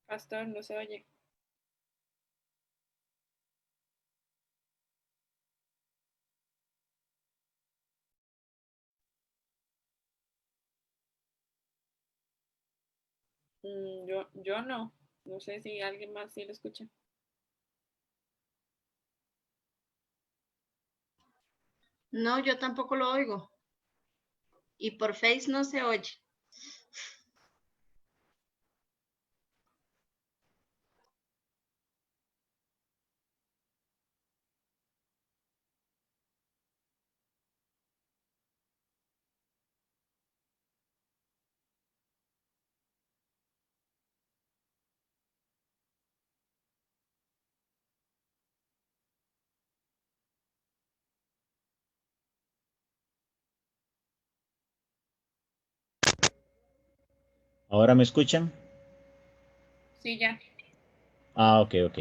Pastor, no se oye. Yo no. No sé si alguien más sí lo escucha. No, yo tampoco lo oigo. Y por Face no se oye. ¿Ahora me escuchan? Sí, ya. Ah, ok, ok.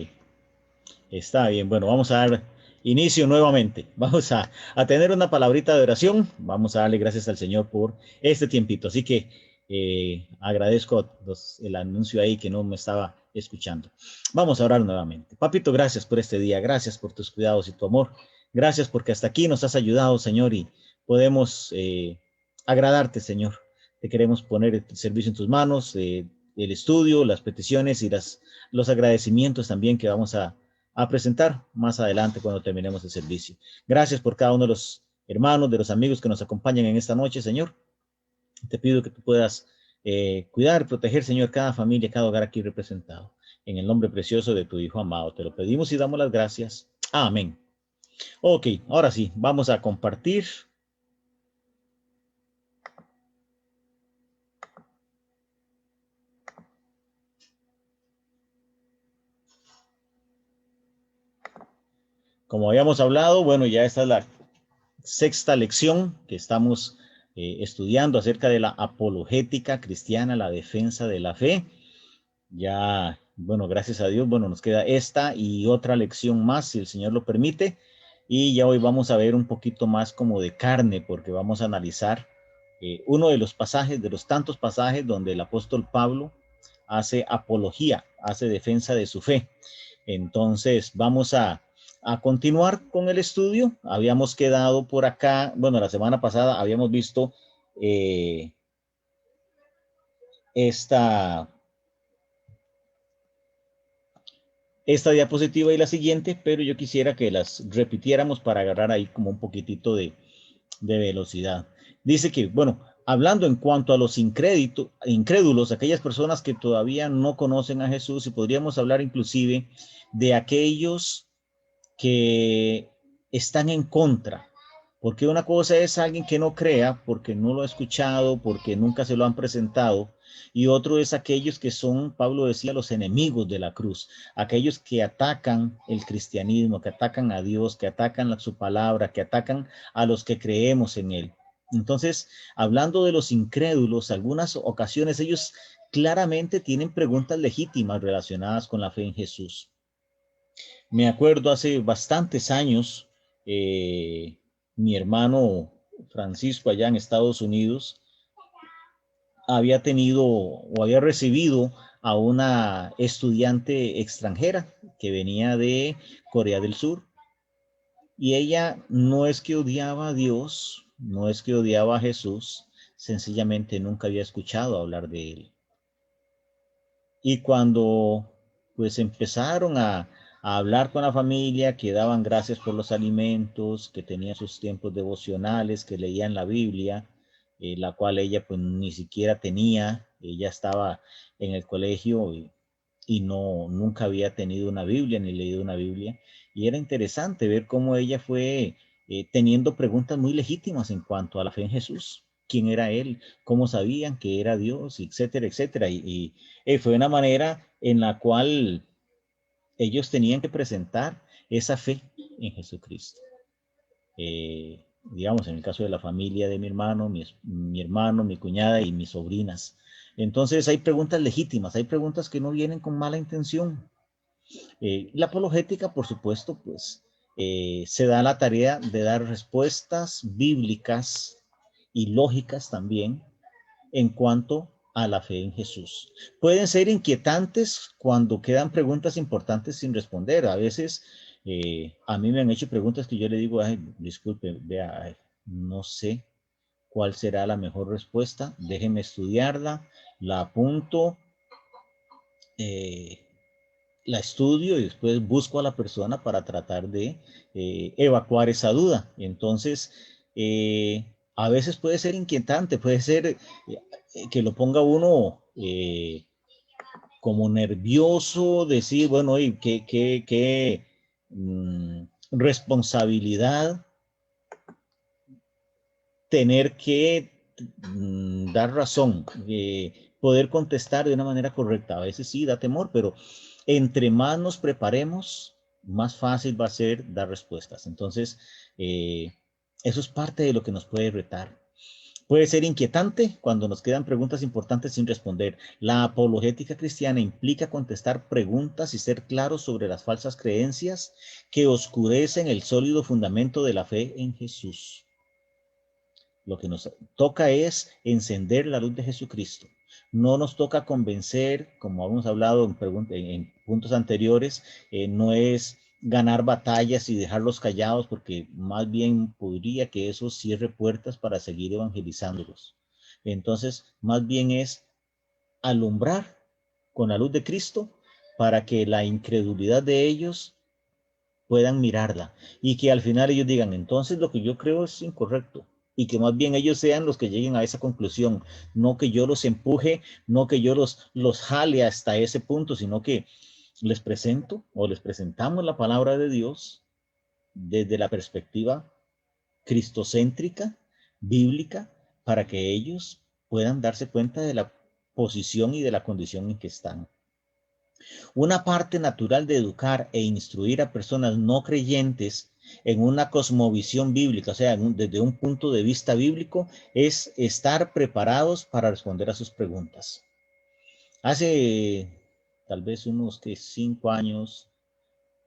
Está bien. Bueno, vamos a dar inicio nuevamente. Vamos a tener una palabrita de oración. Vamos a darle gracias al Señor por este tiempito. Así que agradezco el anuncio ahí que no me estaba escuchando. Vamos a orar nuevamente. Papito, gracias por este día. Gracias por tus cuidados y tu amor. Gracias porque hasta aquí nos has ayudado, Señor, y podemos agradarte, Señor. Te queremos poner el servicio en tus manos, el estudio, las peticiones y los agradecimientos también que vamos a presentar más adelante cuando terminemos el servicio. Gracias por cada uno de los hermanos, de los amigos que nos acompañan en esta noche, Señor. Te pido que tú puedas cuidar, proteger, Señor, cada familia, cada hogar aquí representado. En el nombre precioso de tu Hijo amado, te lo pedimos y damos las gracias. Amén. Ok, ahora sí, vamos a compartir. Como habíamos hablado, bueno, ya esta es la sexta lección que estamos estudiando acerca de la apologética cristiana, la defensa de la fe. Ya, bueno, gracias a Dios, bueno, nos queda esta y otra lección más, si el Señor lo permite. Y ya hoy vamos a ver un poquito más como de carne, porque vamos a analizar uno de los pasajes, de los tantos pasajes donde el apóstol Pablo hace apología, hace defensa de su fe. Entonces, vamos a continuar con el estudio. Habíamos quedado por acá, bueno, la semana pasada habíamos visto eh, esta diapositiva y la siguiente, pero yo quisiera que las repitiéramos para agarrar ahí como un poquitito de velocidad. Dice que, bueno, hablando en cuanto a los incrédulos, aquellas personas que todavía no conocen a Jesús, y podríamos hablar inclusive de aquellos que están en contra. Porque una cosa es alguien que no crea porque no lo ha escuchado, porque nunca se lo han presentado, y otro es aquellos que son, Pablo decía, los enemigos de la cruz, aquellos que atacan el cristianismo, que atacan a Dios, que atacan su palabra, que atacan a los que creemos en él. Entonces, hablando de los incrédulos, algunas ocasiones ellos claramente tienen preguntas legítimas relacionadas con la fe en Jesús. Me acuerdo hace bastantes años, mi hermano Francisco allá en Estados Unidos había tenido o había recibido a una estudiante extranjera que venía de Corea del Sur. Y ella no es que odiaba a Dios, no es que odiaba a Jesús, sencillamente nunca había escuchado hablar de él. Y cuando pues empezaron a hablar con la familia, que daban gracias por los alimentos, que tenían sus tiempos devocionales, que leían la Biblia, la cual ella pues ni siquiera tenía, ella estaba en el colegio y no, nunca había tenido una Biblia ni leído una Biblia. Y era interesante ver cómo ella fue teniendo preguntas muy legítimas en cuanto a la fe en Jesús. ¿Quién era él? ¿Cómo sabían que era Dios? Etcétera, etcétera. Fue una manera en la cual ellos tenían que presentar esa fe en Jesucristo. Digamos, en el caso de la familia de mi hermano, mi hermano, mi cuñada y mis sobrinas. Entonces hay preguntas legítimas, hay preguntas que no vienen con mala intención. La apologética, por supuesto, pues se da la tarea de dar respuestas bíblicas y lógicas también en cuanto a la fe en Jesús. Pueden ser inquietantes cuando quedan preguntas importantes sin responder. A veces a mí me han hecho preguntas que yo le digo, ay, disculpe, vea, ay, no sé cuál será la mejor respuesta, déjeme estudiarla, la apunto, la estudio y después busco a la persona para tratar de evacuar esa duda. Entonces, a veces puede ser inquietante, puede ser que lo ponga uno como nervioso, decir, bueno, y qué responsabilidad tener que dar razón, poder contestar de una manera correcta. A veces sí da temor, pero entre más nos preparemos, más fácil va a ser dar respuestas. Entonces, eso es parte de lo que nos puede retar. Puede ser inquietante cuando nos quedan preguntas importantes sin responder. La apologética cristiana implica contestar preguntas y ser claros sobre las falsas creencias que oscurecen el sólido fundamento de la fe en Jesús. Lo que nos toca es encender la luz de Jesucristo. No nos toca convencer, como hemos hablado en puntos anteriores, no es ganar batallas y dejarlos callados, porque más bien podría que eso cierre puertas para seguir evangelizándolos. Entonces, más bien es alumbrar con la luz de Cristo para que la incredulidad de ellos puedan mirarla y que al final ellos digan, entonces lo que yo creo es incorrecto, y que más bien ellos sean los que lleguen a esa conclusión, no que yo los empuje, no que yo los jale hasta ese punto, sino que les presento o les presentamos la palabra de Dios desde la perspectiva cristocéntrica, bíblica, para que ellos puedan darse cuenta de la posición y de la condición en que están. Una parte natural de educar e instruir a personas no creyentes en una cosmovisión bíblica, o sea, desde un punto de vista bíblico, es estar preparados para responder a sus preguntas. Hace tal vez unos 5 años,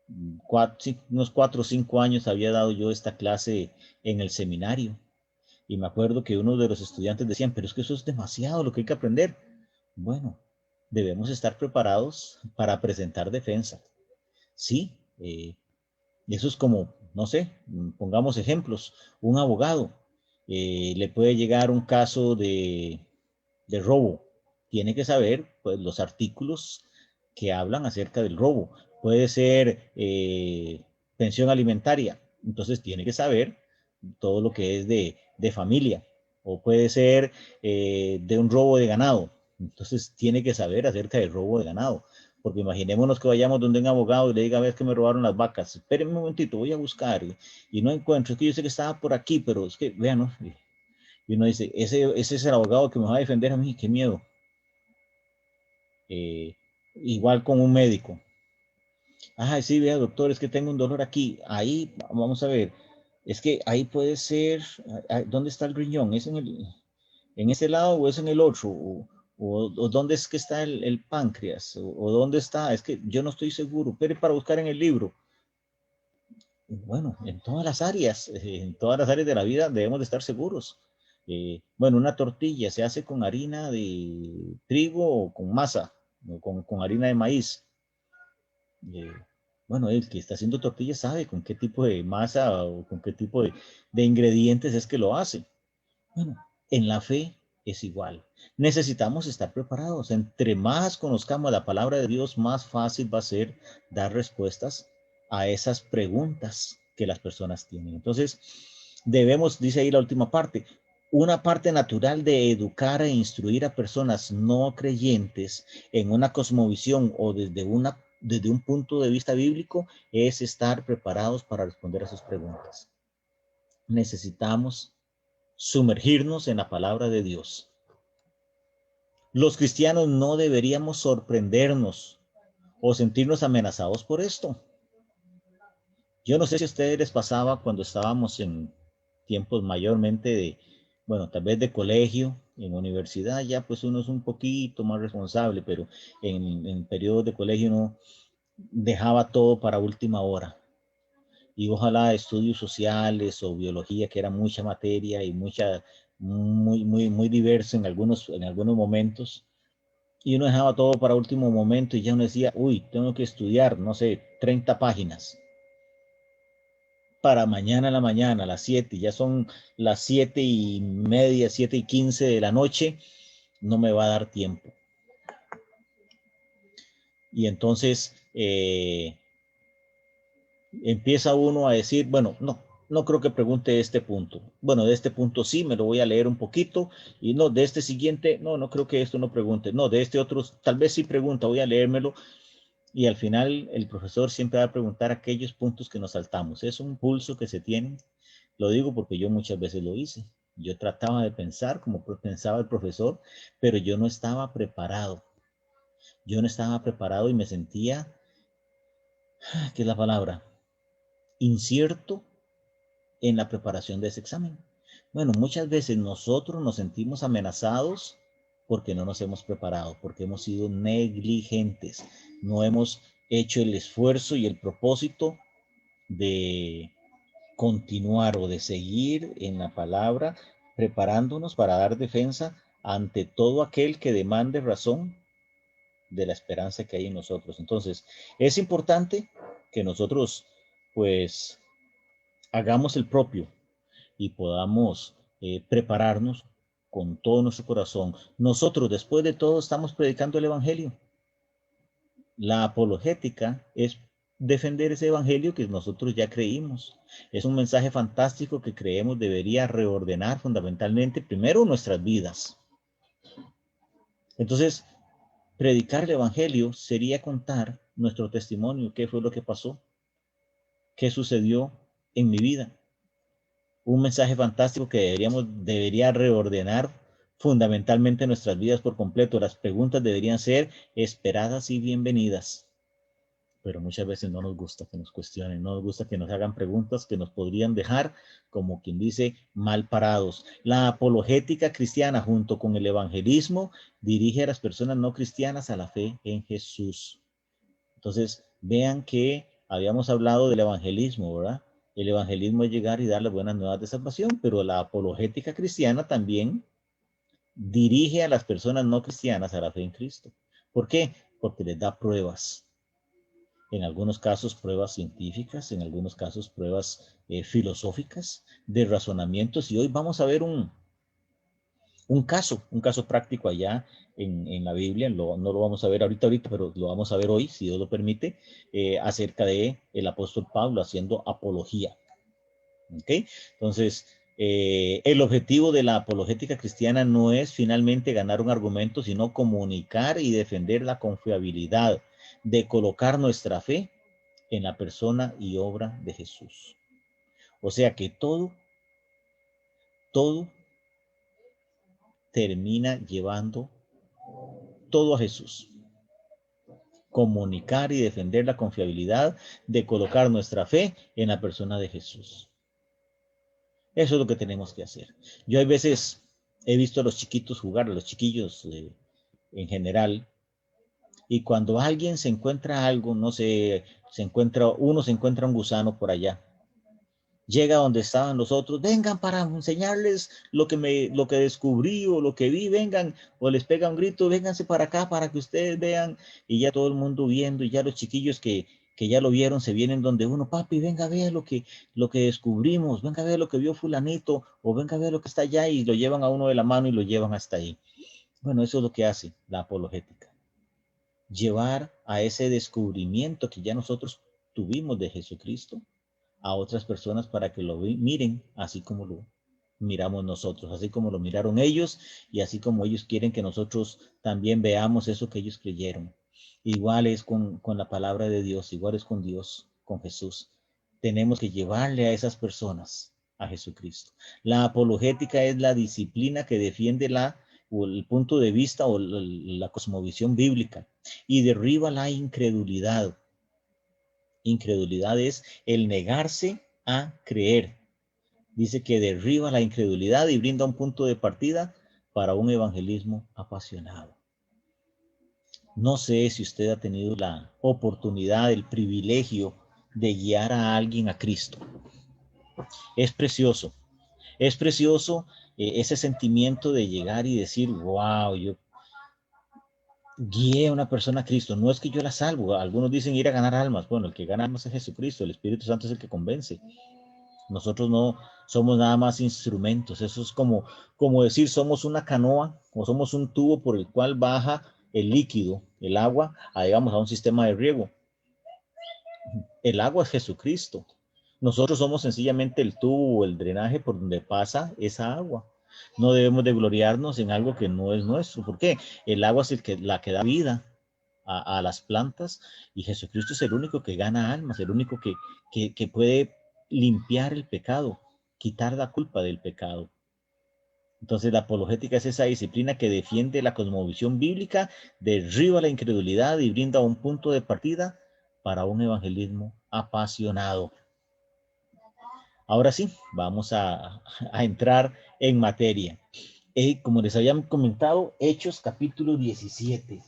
unos 4 o 5 años había dado yo esta clase en el seminario. Y me acuerdo que uno de los estudiantes decían, pero es que eso es demasiado lo que hay que aprender. Bueno, debemos estar preparados para presentar defensa. Sí, eso es como, no sé, pongamos ejemplos. Un abogado le puede llegar un caso de robo. Tiene que saber pues, los artículos que hablan acerca del robo. Puede ser pensión alimentaria. Entonces tiene que saber todo lo que es de familia. O puede ser de un robo de ganado. Entonces tiene que saber acerca del robo de ganado. Porque imaginémonos que vayamos donde un abogado y le diga, a ver, que me robaron las vacas. Espérenme un momentito, voy a buscar. Y no encuentro. Es que yo sé que estaba por aquí, pero es que, vean, ¿no? Y uno dice, ese es el abogado que me va a defender a mí. Qué miedo. Igual con un médico. Ah, sí, vea, doctor, es que tengo un dolor aquí. Ahí, vamos a ver. Es que ahí puede ser, ¿dónde está el riñón? ¿Es en ese lado o es en el otro? ¿O dónde es que está el páncreas? ¿O dónde está? Es que yo no estoy seguro. Pero para buscar en el libro. Bueno, en todas las áreas de la vida debemos de estar seguros. Bueno, una tortilla se hace con harina de trigo o con masa, o con harina de maíz. Bueno, el que está haciendo tortillas sabe con qué tipo de masa o con qué tipo de ingredientes es que lo hace. Bueno, en la fe es igual. Necesitamos estar preparados. Entre más conozcamos la palabra de Dios, más fácil va a ser dar respuestas a esas preguntas que las personas tienen. Entonces, debemos, dice ahí la última parte, una parte natural de educar e instruir a personas no creyentes en una cosmovisión o desde un punto de vista bíblico es estar preparados para responder a sus preguntas. Necesitamos sumergirnos en la palabra de Dios. Los cristianos no deberíamos sorprendernos o sentirnos amenazados por esto. Yo no sé si a ustedes les pasaba cuando estábamos en tiempos mayormente tal vez de colegio, en universidad ya pues uno es un poquito más responsable, pero en periodos de colegio uno dejaba todo para última hora. Y ojalá estudios sociales o biología, que era mucha materia y mucha muy diverso en algunos momentos. Y uno dejaba todo para último momento y ya uno decía, uy, tengo que estudiar, no sé, 30 páginas para mañana en la mañana, a las 7, ya son las 7:30, 7:15 de la noche, no me va a dar tiempo. Y entonces empieza uno a decir, bueno, no creo que pregunte este punto. Bueno, de este punto sí, me lo voy a leer un poquito. Y no, de este siguiente, no creo que esto no pregunte. No, de este otro, tal vez sí pregunta, voy a leérmelo. Y al final el profesor siempre va a preguntar aquellos puntos que nos saltamos. Es un pulso que se tiene. Lo digo porque yo muchas veces lo hice. Yo trataba de pensar como pensaba el profesor, pero yo no estaba preparado. Yo no estaba preparado y me sentía, ¿qué es la palabra? Incierto en la preparación de ese examen. Bueno, muchas veces nosotros nos sentimos amenazados porque no nos hemos preparado, porque hemos sido negligentes, no hemos hecho el esfuerzo y el propósito de continuar o de seguir en la palabra, preparándonos para dar defensa ante todo aquel que demande razón de la esperanza que hay en nosotros. Entonces, es importante que nosotros, pues, hagamos el propio y podamos prepararnos con todo nuestro corazón. Nosotros, después de todo, estamos predicando el Evangelio. La apologética es defender ese Evangelio que nosotros ya creímos. Es un mensaje fantástico que creemos debería reordenar fundamentalmente primero nuestras vidas. Entonces, predicar el Evangelio sería contar nuestro testimonio, qué fue lo que pasó, qué sucedió en mi vida. Un mensaje fantástico que debería reordenar fundamentalmente nuestras vidas por completo. Las preguntas deberían ser esperadas y bienvenidas. Pero muchas veces no nos gusta que nos cuestionen, no nos gusta que nos hagan preguntas que nos podrían dejar, como quien dice, mal parados. La apologética cristiana junto con el evangelismo dirige a las personas no cristianas a la fe en Jesús. Entonces, vean que habíamos hablado del evangelismo, ¿verdad? El evangelismo es llegar y dar las buenas nuevas de salvación, pero la apologética cristiana también dirige a las personas no cristianas a la fe en Cristo. ¿Por qué? Porque les da pruebas. En algunos casos pruebas científicas, en algunos casos pruebas filosóficas, de razonamientos. Y hoy vamos a ver un caso práctico allá en la Biblia, no lo vamos a ver ahorita, pero lo vamos a ver hoy, si Dios lo permite, acerca de el apóstol Pablo haciendo apología. ¿Okay? Entonces, el objetivo de la apologética cristiana no es finalmente ganar un argumento, sino comunicar y defender la confiabilidad de colocar nuestra fe en la persona y obra de Jesús. O sea que todo termina llevando todo a Jesús. Comunicar y defender la confiabilidad de colocar nuestra fe en la persona de Jesús. Eso es lo que tenemos que hacer. Yo hay veces he visto a los chiquitos jugar, a los chiquillos en general, y cuando alguien se encuentra algo, no sé, se encuentra un gusano por allá, llega donde estaban los otros, vengan para enseñarles lo que descubrí o lo que vi, vengan, o les pega un grito, vénganse para acá para que ustedes vean, y ya todo el mundo viendo, y ya los chiquillos que ya lo vieron se vienen donde uno, papi, venga a ver lo que descubrimos, venga a ver lo que vio fulanito, o venga a ver lo que está allá, y lo llevan a uno de la mano y lo llevan hasta ahí. Bueno, eso es lo que hace la apologética. Llevar a ese descubrimiento que ya nosotros tuvimos de Jesucristo a otras personas para que lo miren así como lo miramos nosotros, así como lo miraron ellos y así como ellos quieren que nosotros también veamos eso que ellos creyeron. Igual es con la palabra de Dios, igual es con Dios, con Jesús. Tenemos que llevarle a esas personas a Jesucristo. La apologética es la disciplina que defiende el punto de vista o la cosmovisión bíblica y derriba la incredulidad. Incredulidad es el negarse a creer. Dice que derriba la incredulidad y brinda un punto de partida para un evangelismo apasionado. No sé si usted ha tenido la oportunidad, el privilegio de guiar a alguien a Cristo. Es precioso ese sentimiento de llegar y decir, wow, yo guié a una persona a Cristo. No es que yo la salvo. Algunos dicen ir a ganar almas. Bueno, el que gana almas es Jesucristo. El Espíritu Santo es el que convence. Nosotros no somos nada más instrumentos. Eso es como decir, somos una canoa o somos un tubo por el cual baja el líquido, el agua, digamos, a un sistema de riego. El agua es Jesucristo. Nosotros somos sencillamente el tubo o el drenaje por donde pasa esa agua. No debemos de gloriarnos en algo que no es nuestro. ¿Por qué? El agua es la que da vida a las plantas y Jesucristo es el único que gana almas, el único que puede limpiar el pecado, quitar la culpa del pecado. Entonces la apologética es esa disciplina que defiende la cosmovisión bíblica, derriba la incredulidad y brinda un punto de partida para un evangelismo apasionado. Ahora sí, vamos a entrar en materia. Como les habían comentado, Hechos capítulo 17.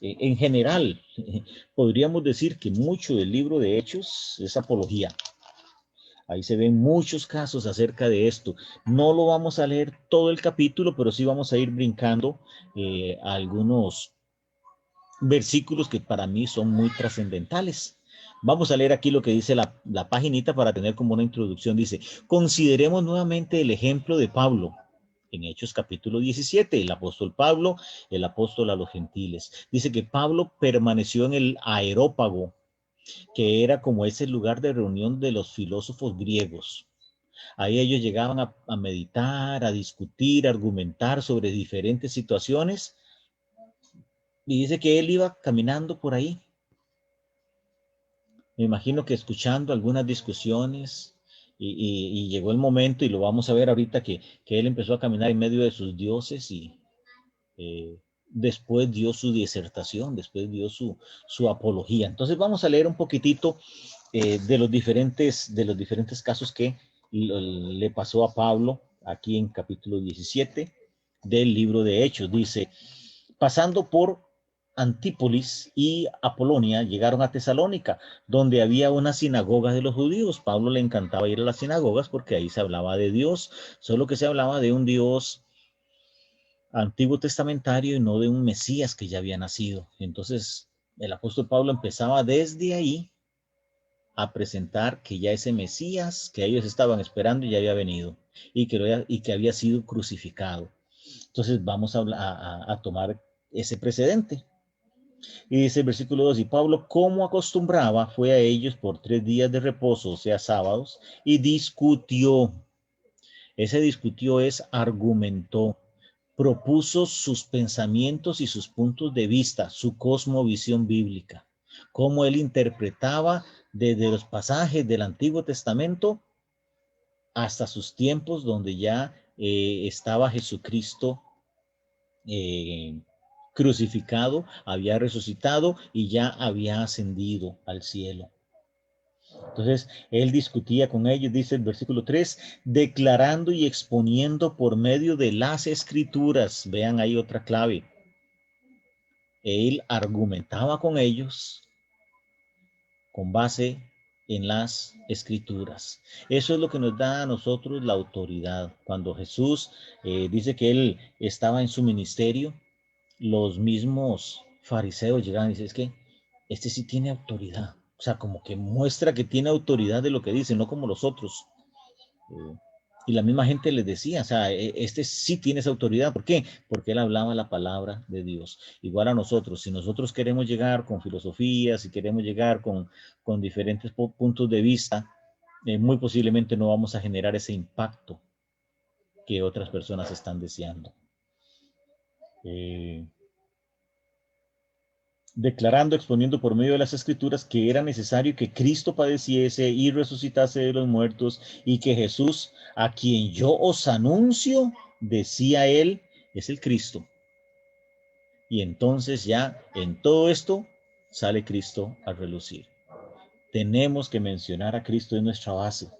En general, podríamos decir que mucho del libro de Hechos es apología. Ahí se ven muchos casos acerca de esto. No lo vamos a leer todo el capítulo, pero sí vamos a ir brincando algunos versículos que para mí son muy trascendentales. Vamos a leer aquí lo que dice la paginita para tener como una introducción. Dice, consideremos nuevamente el ejemplo de Pablo. En Hechos capítulo 17, el apóstol Pablo, el apóstol a los gentiles. Dice que Pablo permaneció en el Areópago, que era como ese lugar de reunión de los filósofos griegos. Ahí ellos llegaban a meditar, a discutir, a argumentar sobre diferentes situaciones. Y dice que él iba caminando por ahí. Me imagino que escuchando algunas discusiones y llegó el momento, y lo vamos a ver ahorita, que él empezó a caminar en medio de sus dioses y después dio su disertación, después dio su apología. Entonces vamos a leer un poquitito de los diferentes casos que le pasó a Pablo aquí en capítulo 17 del libro de Hechos. Dice, pasando por Antípolis y Apolonia, llegaron a Tesalónica, donde había una sinagoga de los judíos. Pablo le encantaba ir a las sinagogas porque ahí se hablaba de Dios, solo que se hablaba de un Dios antiguo testamentario y no de un Mesías que ya había nacido. Entonces el apóstol Pablo empezaba desde ahí a presentar que ya ese Mesías que ellos estaban esperando ya había venido y que había sido crucificado. Entonces vamos a tomar ese precedente. Y dice el versículo 2, y Pablo, como acostumbraba, fue a ellos por 3 días de reposo, o sea, sábados, y discutió. Ese discutió es argumentó, propuso sus pensamientos y sus puntos de vista, su cosmovisión bíblica, cómo él interpretaba desde los pasajes del Antiguo Testamento hasta sus tiempos donde ya estaba Jesucristo crucificado, había resucitado y ya había ascendido al cielo. Entonces, él discutía con ellos, dice el versículo 3, declarando y exponiendo por medio de las escrituras. Vean ahí otra clave. Él argumentaba con ellos con base en las escrituras. Eso es lo que nos da a nosotros la autoridad. Cuando Jesús dice que él estaba en su ministerio, los mismos fariseos llegaban y dicen, es que este sí tiene autoridad. O sea, como que muestra que tiene autoridad de lo que dice, no como los otros. Y la misma gente les decía, o sea, este sí tiene esa autoridad. ¿Por qué? Porque él hablaba la palabra de Dios. Igual a nosotros, si nosotros queremos llegar con filosofía, si queremos llegar con diferentes puntos de vista, muy posiblemente no vamos a generar ese impacto que otras personas están deseando. Declarando, exponiendo por medio de las escrituras que era necesario que Cristo padeciese y resucitase de los muertos, y que Jesús, a quien yo os anuncio, decía él, es el Cristo. Y entonces ya en todo esto sale Cristo a relucir. Tenemos que mencionar a Cristo en nuestra base.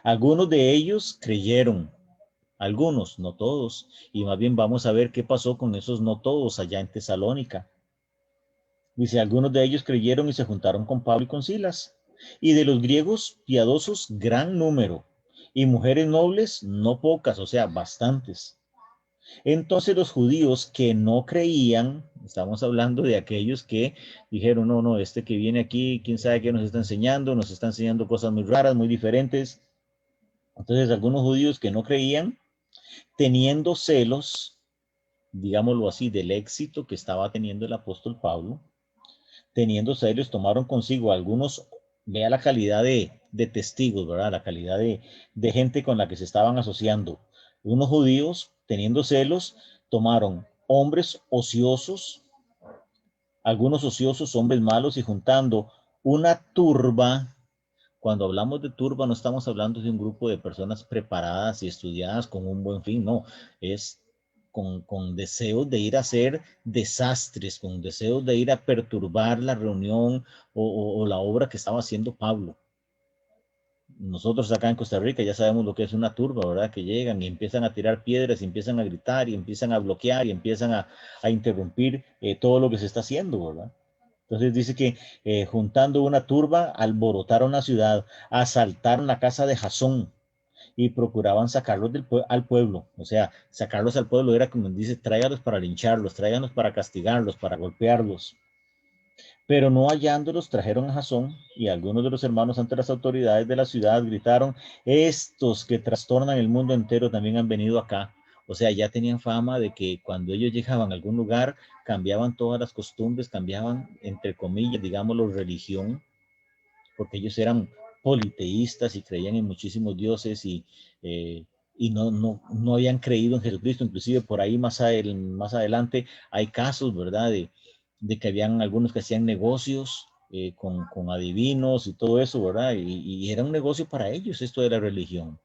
Algunos de ellos creyeron, algunos, no todos, y más bien vamos a ver qué pasó con esos no todos allá en Tesalónica. Dice, algunos de ellos creyeron y se juntaron con Pablo y con Silas. Y de los griegos piadosos, gran número. y mujeres nobles, no pocas, o sea, bastantes. Entonces los judíos que no creían, estamos hablando de aquellos que dijeron, no, no, este que viene aquí, quién sabe qué nos está enseñando cosas muy raras, muy diferentes. Entonces algunos judíos que no creían, teniendo celos, digámoslo así, del éxito que estaba teniendo el apóstol Pablo, teniendo celos, tomaron consigo algunos, vea la calidad de testigos, ¿verdad? La calidad de gente con la que se estaban asociando. Unos judíos, teniendo celos, tomaron hombres ociosos, algunos ociosos, hombres malos, y juntando una turba. Cuando hablamos de turba, no estamos hablando de un grupo de personas preparadas y estudiadas con un buen fin, no, es con deseos de ir a hacer desastres, con deseos de ir a perturbar la reunión o la obra que estaba haciendo Pablo. Nosotros acá en Costa Rica ya sabemos lo que es una turba, ¿verdad? Que llegan y empiezan a tirar piedras, y empiezan a gritar, y empiezan a bloquear, y empiezan a interrumpir todo lo que se está haciendo, ¿verdad? Entonces dice que juntando una turba, alborotaron la ciudad, asaltaron la casa de Jasón y procuraban sacarlos al pueblo. O sea, sacarlos al pueblo era como dice, tráigalos para lincharlos, tráigalos para castigarlos, para golpearlos. Pero no hallándolos, trajeron a Jasón, y algunos de los hermanos ante las autoridades de la ciudad gritaron, estos que trastornan el mundo entero también han venido acá. O sea, ya tenían fama de que cuando ellos llegaban a algún lugar, cambiaban todas las costumbres, cambiaban, entre comillas, digámoslo, religión, porque ellos eran politeístas y creían en muchísimos dioses y no habían creído en Jesucristo. Inclusive por ahí más adelante hay casos, ¿verdad? De que habían algunos que hacían negocios con adivinos y todo eso, ¿verdad? Y era un negocio para ellos esto de la religión.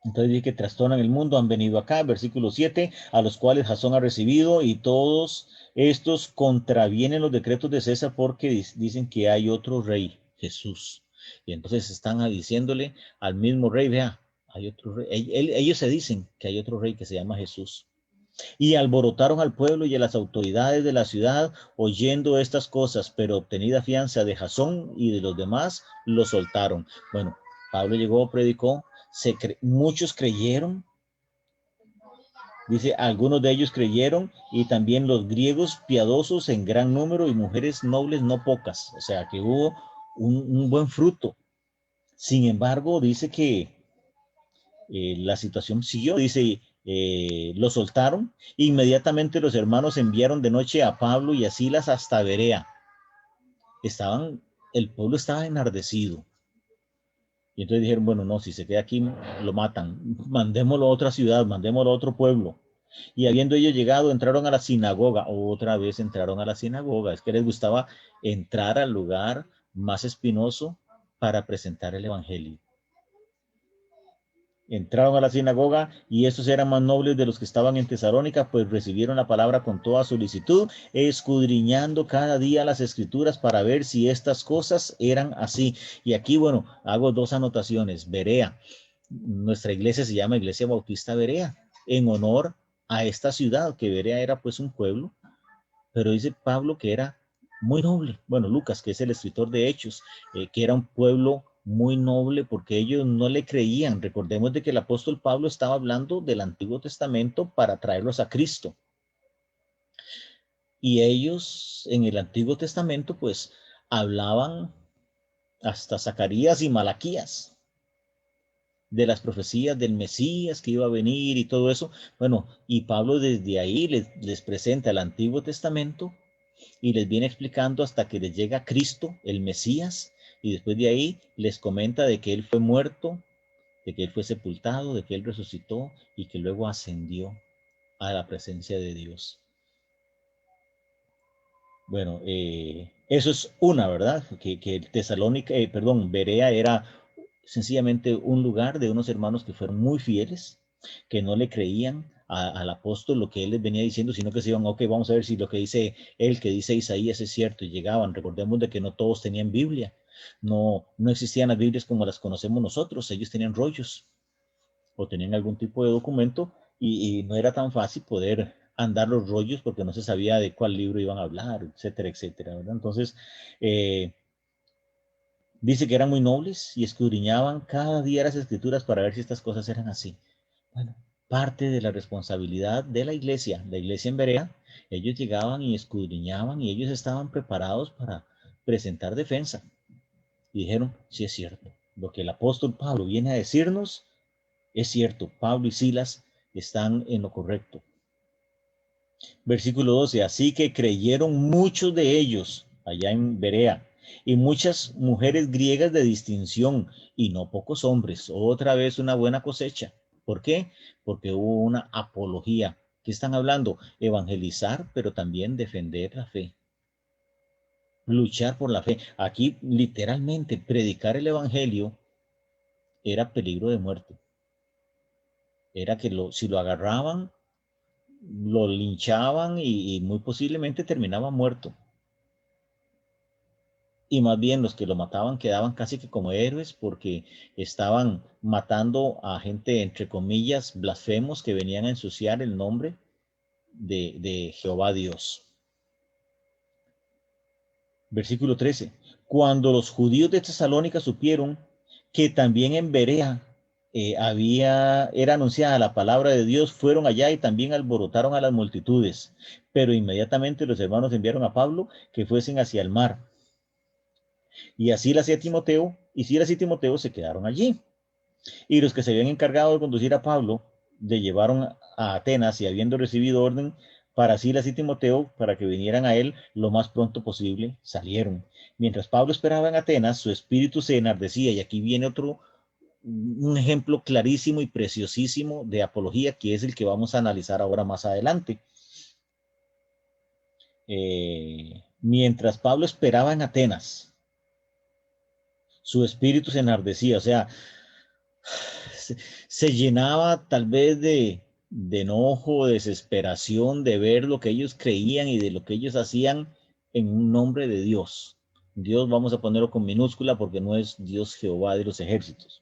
Entonces dice que trastornan el mundo, han venido acá, versículo 7, a los cuales Jasón ha recibido, y todos estos contravienen los decretos de César porque dicen que hay otro rey, Jesús. Y entonces están diciéndole al mismo rey, vea, hay otro rey. Ellos se dicen que hay otro rey que se llama Jesús. Y alborotaron al pueblo y a las autoridades de la ciudad oyendo estas cosas, pero obtenida fianza de Jasón y de los demás, lo soltaron. Bueno, Pablo llegó, predicó, muchos creyeron, dice, algunos de ellos creyeron, y también los griegos piadosos en gran número, y mujeres nobles no pocas. O sea, que hubo un buen fruto. Sin embargo, dice que la situación siguió, dice, lo soltaron. Inmediatamente los hermanos enviaron de noche a Pablo y a Silas hasta Berea. El pueblo estaba enardecido. Y entonces dijeron, bueno, no, si se queda aquí, lo matan. Mandémoslo a otra ciudad, mandémoslo a otro pueblo. Y habiendo ellos llegado, entraron a la sinagoga. Otra vez entraron a la sinagoga. Es que les gustaba entrar al lugar más espinoso para presentar el evangelio. Entraron a la sinagoga, y estos eran más nobles de los que estaban en Tesalónica, pues recibieron la palabra con toda solicitud, escudriñando cada día las escrituras para ver si estas cosas eran así. Y aquí, bueno, hago dos anotaciones. Berea, nuestra iglesia se llama Iglesia Bautista Berea, en honor a esta ciudad, que Berea era pues un pueblo, pero dice Pablo que era muy noble. Bueno, Lucas, que es el escritor de Hechos, que era un pueblo muy noble porque ellos no le creían. Recordemos de que el apóstol Pablo estaba hablando del Antiguo Testamento para traerlos a Cristo. Y ellos en el Antiguo Testamento pues hablaban hasta Zacarías y Malaquías de las profecías del Mesías que iba a venir y todo eso. Bueno, y Pablo desde ahí les presenta el Antiguo Testamento y les viene explicando hasta que les llega Cristo, el Mesías, y después de ahí les comenta de que Él fue muerto, de que Él fue sepultado, de que Él resucitó y que luego ascendió a la presencia de Dios. Bueno, eso es una, ¿verdad? Que Tesalónica, Berea era sencillamente un lugar de unos hermanos que fueron muy fieles, que no le creían al apóstol lo que él les venía diciendo, sino que se iban, ok, vamos a ver si lo que dice él, que dice Isaías es cierto, y llegaban. Recordemos de que no todos tenían Biblia, no existían las Biblias como las conocemos nosotros, ellos tenían rollos o tenían algún tipo de documento, y no era tan fácil poder andar los rollos porque no se sabía de cuál libro iban a hablar, etcétera, etcétera, ¿verdad? Entonces, Dice que eran muy nobles y escudriñaban cada día las escrituras para ver si estas cosas eran así. Bueno, parte de la responsabilidad de la iglesia en Berea, ellos llegaban y escudriñaban y ellos estaban preparados para presentar defensa. Y dijeron, sí es cierto, lo que el apóstol Pablo viene a decirnos es cierto, Pablo y Silas están en lo correcto. Versículo 12, así que creyeron muchos de ellos allá en Berea y muchas mujeres griegas de distinción y no pocos hombres. Otra vez una buena cosecha. ¿Por qué? Porque hubo una apología. ¿Qué están hablando? Evangelizar, pero también defender la fe. Luchar por la fe. Aquí literalmente predicar el evangelio era peligro de muerte. Era que si lo agarraban, lo linchaban y muy posiblemente terminaba muerto. Y más bien los que lo mataban quedaban casi que como héroes porque estaban matando a gente, entre comillas, blasfemos que venían a ensuciar el nombre de Jehová Dios. Versículo 13. Cuando los judíos de Tesalónica supieron que también en Berea era anunciada la palabra de Dios, fueron allá y también alborotaron a las multitudes. Pero inmediatamente los hermanos enviaron a Pablo que fuesen hacia el mar. Y así Silas y Timoteo se quedaron allí. Y los que se habían encargado de conducir a Pablo le llevaron a Atenas y habiendo recibido orden para Silas y Timoteo para que vinieran a él lo más pronto posible, salieron. Mientras Pablo esperaba en Atenas, su espíritu se enardecía. Y aquí viene un ejemplo clarísimo y preciosísimo de apología, que es el que vamos a analizar ahora más adelante. Mientras Pablo esperaba en Atenas, su espíritu se enardecía, o sea, se llenaba tal vez de enojo, desesperación de ver lo que ellos creían y de lo que ellos hacían en un nombre de Dios. Dios vamos a ponerlo con minúscula porque no es Dios Jehová de los ejércitos.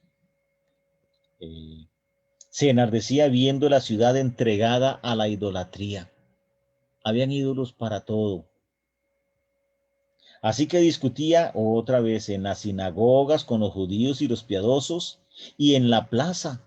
Se enardecía viendo la ciudad entregada a la idolatría. Habían ídolos para todo. Así que discutía otra vez en las sinagogas con los judíos y los piadosos y en la plaza.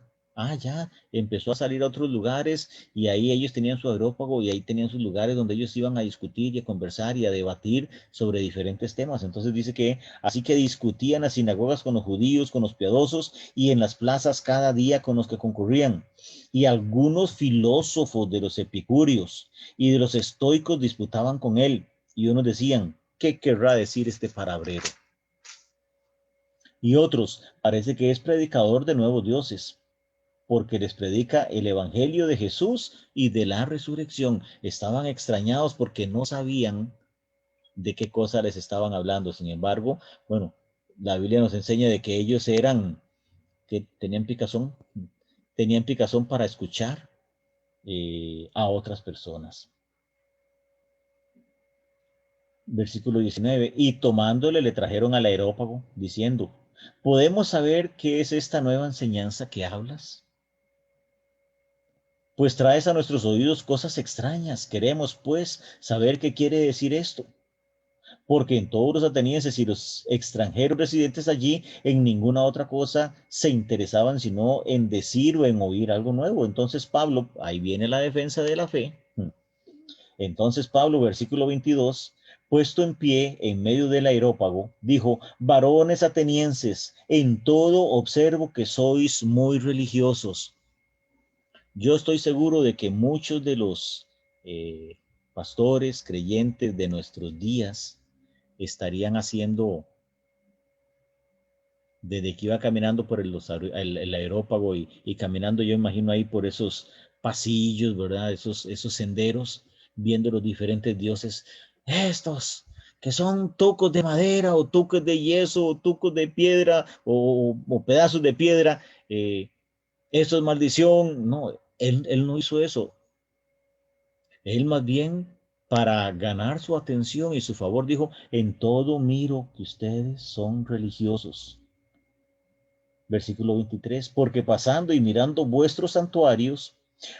Ya empezó a salir a otros lugares y ahí ellos tenían su areópago y ahí tenían sus lugares donde ellos iban a discutir y a conversar y a debatir sobre diferentes temas. Entonces dice que así que discutían en las sinagogas con los judíos, con los piadosos y en las plazas cada día con los que concurrían. Y algunos filósofos de los epicúreos y de los estoicos disputaban con él y unos decían, ¿qué querrá decir este palabrero? Y otros, parece que es predicador de nuevos dioses, porque les predica el evangelio de Jesús y de la resurrección. Estaban extrañados porque no sabían de qué cosa les estaban hablando. Sin embargo, bueno, la Biblia nos enseña de que ellos que tenían picazón para escuchar a otras personas. Versículo 19, y tomándole le trajeron al areópago, diciendo, ¿podemos saber qué es esta nueva enseñanza que hablas? Pues traes a nuestros oídos cosas extrañas. Queremos, pues, saber qué quiere decir esto. Porque en todos los atenienses y los extranjeros residentes allí, en ninguna otra cosa se interesaban sino en decir o en oír algo nuevo. Entonces Pablo, ahí viene la defensa de la fe. Entonces Pablo, versículo 22, puesto en pie en medio del areópago, dijo, varones atenienses, en todo observo que sois muy religiosos. Yo estoy seguro de que muchos de los pastores creyentes de nuestros días estarían haciendo, desde que iba caminando por el areópago y caminando, yo imagino ahí por esos pasillos, ¿verdad? Esos senderos, viendo los diferentes dioses, estos que son tucos de madera o tucos de yeso o tucos de piedra o pedazos de piedra, eso es maldición. No, él no hizo eso. Él más bien, para ganar su atención y su favor, dijo, en todo miro que ustedes son religiosos. Versículo 23, porque pasando y mirando vuestros santuarios,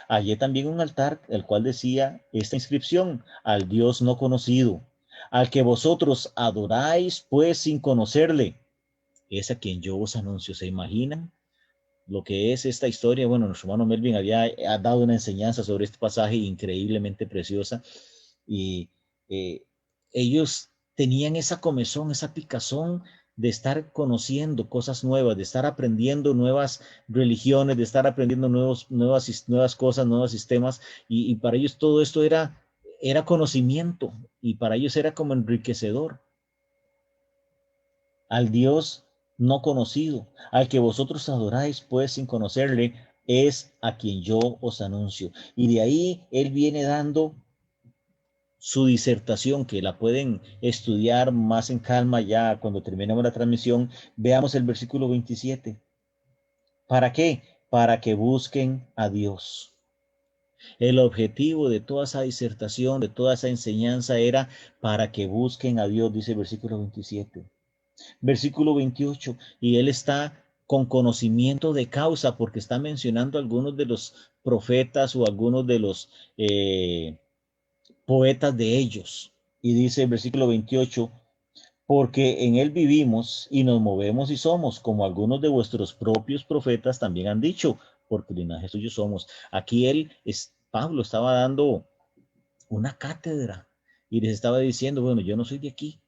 hallé también un altar, el cual decía esta inscripción, al Dios no conocido, al que vosotros adoráis, pues sin conocerle. es a quien yo os anuncio. ¿Se imaginan lo que es esta historia? Bueno, nuestro hermano Melvin ha dado una enseñanza sobre este pasaje increíblemente preciosa, y ellos tenían esa comezón, esa picazón de estar conociendo cosas nuevas, de estar aprendiendo nuevas religiones, de estar aprendiendo nuevas cosas, nuevos sistemas, y para ellos todo esto era conocimiento, y para ellos era como enriquecedor. Al Dios no conocido, al que vosotros adoráis pues sin conocerle, es a quien yo os anuncio. Y de ahí él viene dando su disertación, que la pueden estudiar más en calma ya cuando terminemos la transmisión. Veamos el versículo 27. ¿Para qué? Para que busquen a Dios. El objetivo de toda esa disertación, de toda esa enseñanza, era para que busquen a Dios, dice el versículo 27. Versículo 28, y él está con conocimiento de causa, porque está mencionando algunos de los profetas o algunos de los poetas de ellos. Y dice el versículo 28, porque en él vivimos y nos movemos y somos, como algunos de vuestros propios profetas también han dicho, porque linaje suyo somos. Aquí Pablo estaba dando una cátedra y les estaba diciendo, bueno, yo no soy de aquí,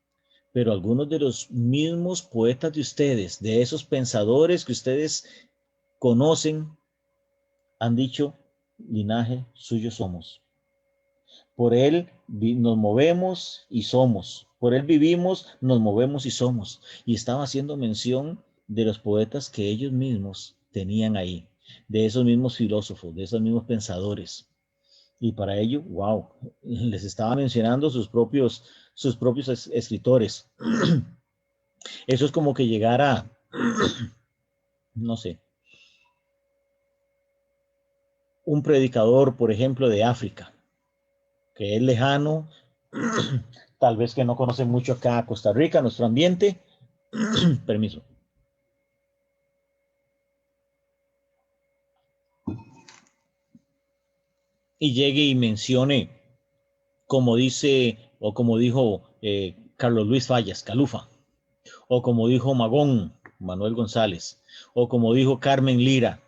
pero algunos de los mismos poetas de ustedes, de esos pensadores que ustedes conocen, han dicho, linaje suyo somos. Por él nos movemos y somos. Por él vivimos, nos movemos y somos. Y estaba haciendo mención de los poetas que ellos mismos tenían ahí, de esos mismos filósofos, de esos mismos pensadores. Y para ello, wow, les estaba mencionando sus propios escritores. Eso es como que llegara, no sé, un predicador, por ejemplo, de África, que es lejano, tal vez que no conoce mucho acá a Costa Rica, nuestro ambiente. Permiso. Y llegue y mencione, como dice o como dijo Carlos Luis Fallas, Calufa, o como dijo Magón, Manuel González, o como dijo Carmen Lira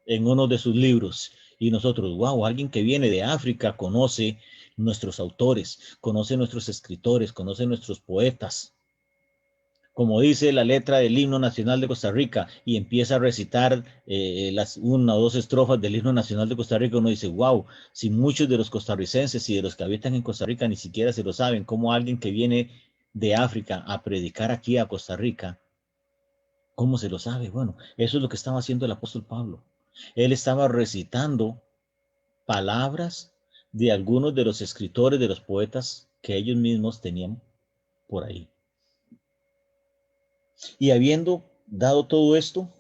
en uno de sus libros. Y nosotros, wow, alguien que viene de África conoce nuestros autores, conoce nuestros escritores, conoce nuestros poetas. Como dice la letra del himno nacional de Costa Rica, y empieza a recitar las una o dos estrofas del himno nacional de Costa Rica, uno dice, wow, si muchos de los costarricenses y de los que habitan en Costa Rica ni siquiera se lo saben, como alguien que viene de África a predicar aquí a Costa Rica, ¿cómo se lo sabe? Bueno, eso es lo que estaba haciendo el apóstol Pablo. Él estaba recitando palabras de algunos de los escritores, de los poetas que ellos mismos tenían por ahí. Y habiendo dado todo esto,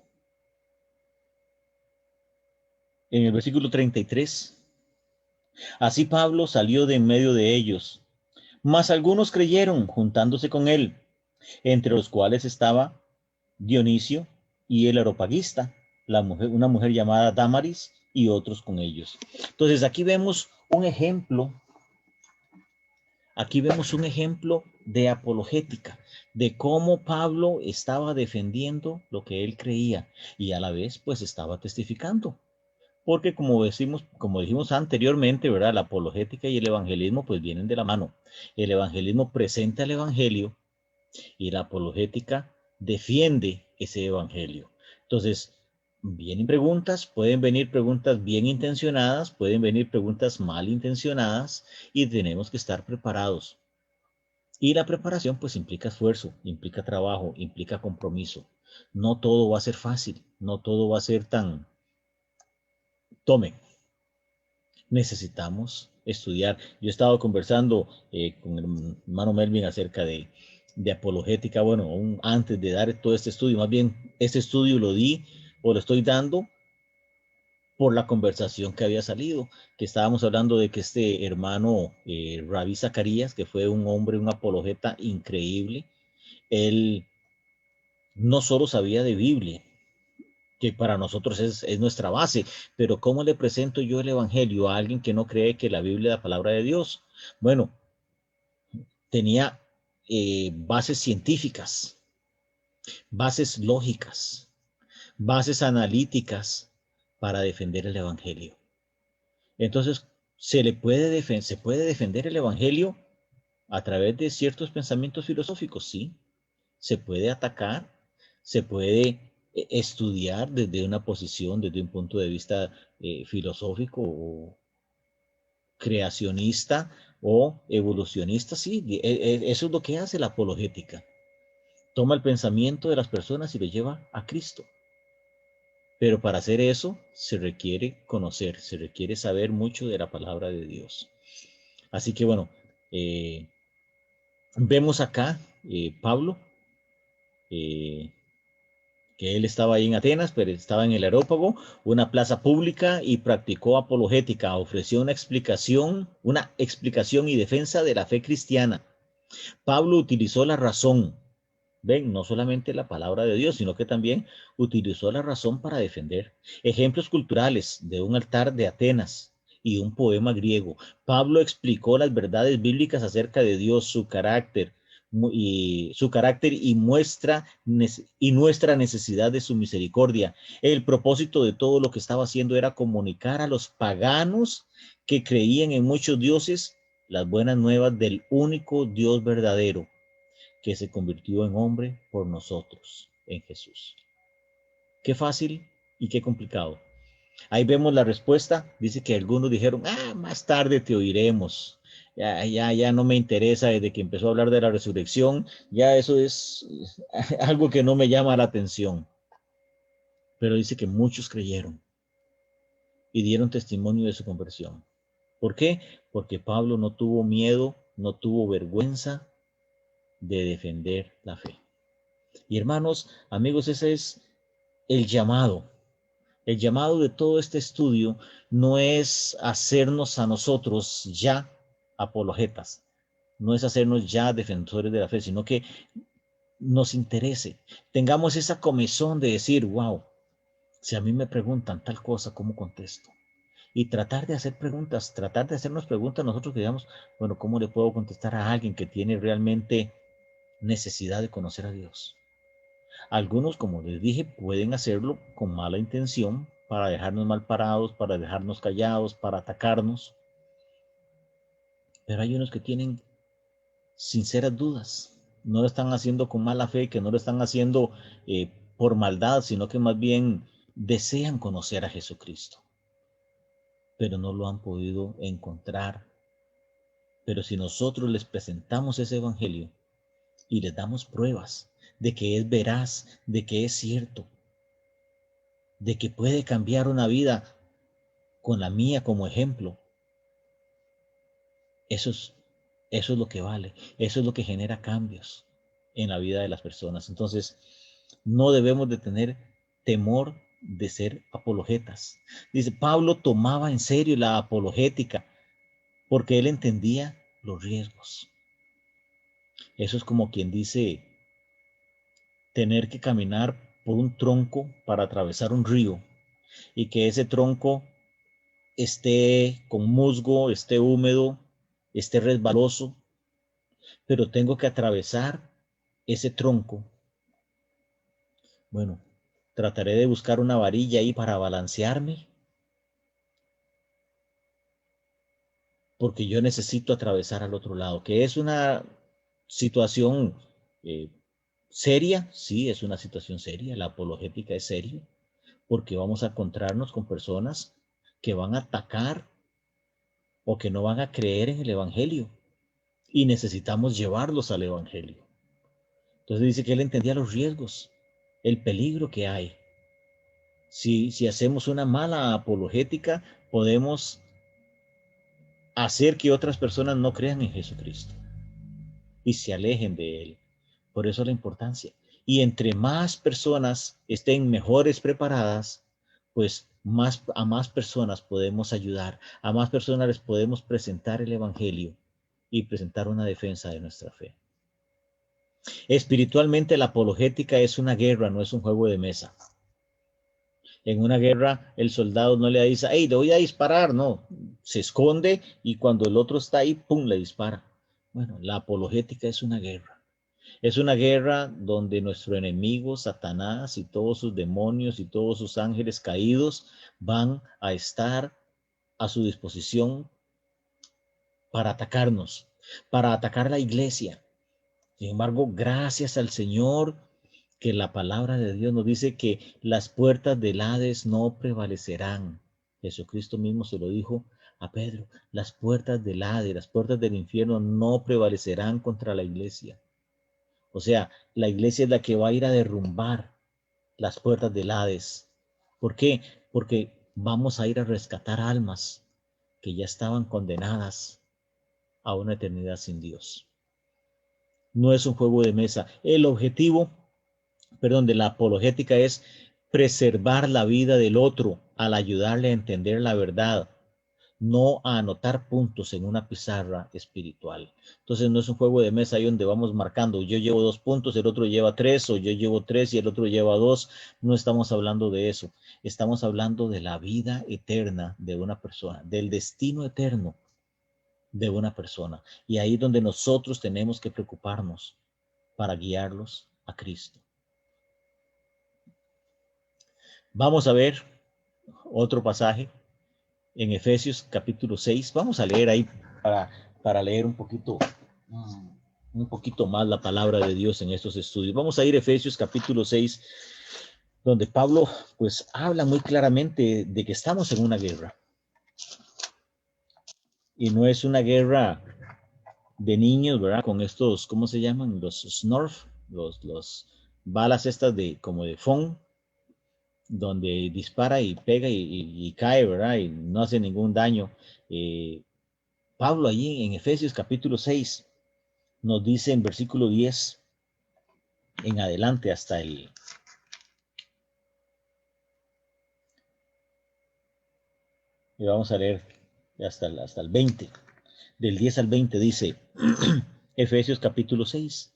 en el versículo 33, así Pablo salió de en medio de ellos, mas algunos creyeron juntándose con él, entre los cuales estaba Dionisio y el Areopagista, una mujer llamada Dámaris, y otros con ellos. Entonces aquí vemos un ejemplo de apologética, de cómo Pablo estaba defendiendo lo que él creía y a la vez pues estaba testificando. Porque como dijimos anteriormente, ¿verdad? La apologética y el evangelismo pues vienen de la mano. El evangelismo presenta el evangelio y la apologética defiende ese evangelio. Entonces, vienen preguntas, pueden venir preguntas bien intencionadas, pueden venir preguntas mal intencionadas, y tenemos que estar preparados. Y la preparación pues implica esfuerzo, implica trabajo, implica compromiso. No todo va a ser fácil, no todo va a ser tan... Tome, necesitamos estudiar. Yo he estado conversando con el hermano Melvin acerca de apologética, bueno, aún antes de dar todo este estudio, más bien este estudio lo di o lo estoy dando por la conversación que había salido, que estábamos hablando de que este hermano Rabí Zacarías, que fue un hombre, un apologeta increíble, él no solo sabía de Biblia, que para nosotros es nuestra base, pero ¿cómo le presento yo el evangelio a alguien que no cree que la Biblia es la palabra de Dios? Bueno, tenía bases científicas, bases lógicas, bases analíticas para defender el evangelio. Entonces, se puede defender el evangelio a través de ciertos pensamientos filosóficos, sí. Se puede atacar, se puede estudiar desde una posición, desde un punto de vista filosófico o creacionista o evolucionista, sí. Eso es lo que hace la apologética. Toma el pensamiento de las personas y lo lleva a Cristo. Pero para hacer eso se requiere conocer, se requiere saber mucho de la palabra de Dios. Así que bueno, vemos acá Pablo, que él estaba ahí en Atenas, pero estaba en el Areópago, una plaza pública, y practicó apologética, ofreció una explicación y defensa de la fe cristiana. Pablo utilizó la razón, ven, no solamente la palabra de Dios, sino que también utilizó la razón para defender. Ejemplos culturales de un altar de Atenas y un poema griego. Pablo explicó las verdades bíblicas acerca de Dios, su carácter y nuestra necesidad de su misericordia. El propósito de todo lo que estaba haciendo era comunicar a los paganos que creían en muchos dioses las buenas nuevas del único Dios verdadero, que se convirtió en hombre por nosotros, en Jesús. Qué fácil y qué complicado. Ahí vemos la respuesta. Dice que algunos dijeron, más tarde te oiremos. Ya no me interesa. Desde que empezó a hablar de la resurrección, ya eso es algo que no me llama la atención. Pero dice que muchos creyeron y dieron testimonio de su conversión. ¿Por qué? Porque Pablo no tuvo miedo, no tuvo vergüenza de defender la fe. Y hermanos, amigos, ese es el llamado. El llamado de todo este estudio no es hacernos a nosotros ya apologetas, no es hacernos ya defensores de la fe, sino que nos interese, tengamos esa comezón de decir, wow, si a mí me preguntan tal cosa, ¿cómo contesto? Y tratar de hacer preguntas, tratar de hacernos preguntas nosotros que digamos, bueno, ¿cómo le puedo contestar a alguien que tiene realmente necesidad de conocer a Dios? Algunos, como les dije, pueden hacerlo con mala intención, para dejarnos mal parados, para dejarnos callados, para atacarnos. Pero hay unos que tienen sinceras dudas. No lo están haciendo con mala fe, que no lo están haciendo por maldad, sino que más bien desean conocer a Jesucristo. Pero no lo han podido encontrar. Pero si nosotros les presentamos ese evangelio y les damos pruebas de que es veraz, de que es cierto, de que puede cambiar una vida con la mía como ejemplo, eso es lo que vale, eso es lo que genera cambios en la vida de las personas. Entonces, no debemos de tener temor de ser apologetas. Dice, Pablo tomaba en serio la apologética porque él entendía los riesgos. Eso es como quien dice tener que caminar por un tronco para atravesar un río y que ese tronco esté con musgo, esté húmedo, esté resbaloso, pero tengo que atravesar ese tronco. Bueno, trataré de buscar una varilla ahí para balancearme, porque yo necesito atravesar al otro lado, que es una situación seria, sí, es una situación seria, la apologética es seria, porque vamos a encontrarnos con personas que van a atacar o que no van a creer en el Evangelio, y necesitamos llevarlos al Evangelio. Entonces dice que él entendía los riesgos, el peligro que hay. Si hacemos una mala apologética, podemos hacer que otras personas no crean en Jesucristo y se alejen de Él. Por eso la importancia. Y entre más personas estén mejores preparadas, pues a más personas podemos ayudar, a más personas les podemos presentar el Evangelio y presentar una defensa de nuestra fe. Espiritualmente, la apologética es una guerra, no es un juego de mesa. En una guerra, el soldado no le dice, hey, le voy a disparar, no, se esconde y cuando el otro está ahí, pum, le dispara. Bueno, la apologética es una guerra. Es una guerra donde nuestro enemigo, Satanás, y todos sus demonios y todos sus ángeles caídos van a estar a su disposición para atacarnos, para atacar la iglesia. Sin embargo, gracias al Señor, que la palabra de Dios nos dice que las puertas del Hades no prevalecerán. Jesucristo mismo se lo dijo a Pedro: las puertas del Hades, las puertas del infierno no prevalecerán contra la iglesia. O sea, la iglesia es la que va a ir a derrumbar las puertas del Hades. ¿Por qué? Porque vamos a ir a rescatar almas que ya estaban condenadas a una eternidad sin Dios. No es un juego de mesa. El objetivo, de la apologética es preservar la vida del otro al ayudarle a entender la verdad, no a anotar puntos en una pizarra espiritual. Entonces no es un juego de mesa ahí donde vamos marcando: yo llevo 2 puntos, el otro lleva 3, o yo llevo 3 y el otro lleva 2. No estamos hablando de eso. Estamos hablando de la vida eterna de una persona, del destino eterno de una persona. Y ahí es donde nosotros tenemos que preocuparnos para guiarlos a Cristo. Vamos a ver otro pasaje en Efesios capítulo 6. Vamos a leer ahí para leer un poquito más la palabra de Dios en estos estudios. Vamos a ir a Efesios capítulo 6, donde Pablo pues habla muy claramente de que estamos en una guerra. Y no es una guerra de niños, ¿verdad? Con estos, ¿cómo se llaman? Los Snurf, los balas estas como de foam, donde dispara y pega y cae, ¿verdad? Y no hace ningún daño. Pablo allí en Efesios capítulo 6 nos dice en versículo 10 en adelante hasta el... Y vamos a leer hasta el 20. Del 10 al 20 dice Efesios capítulo 6.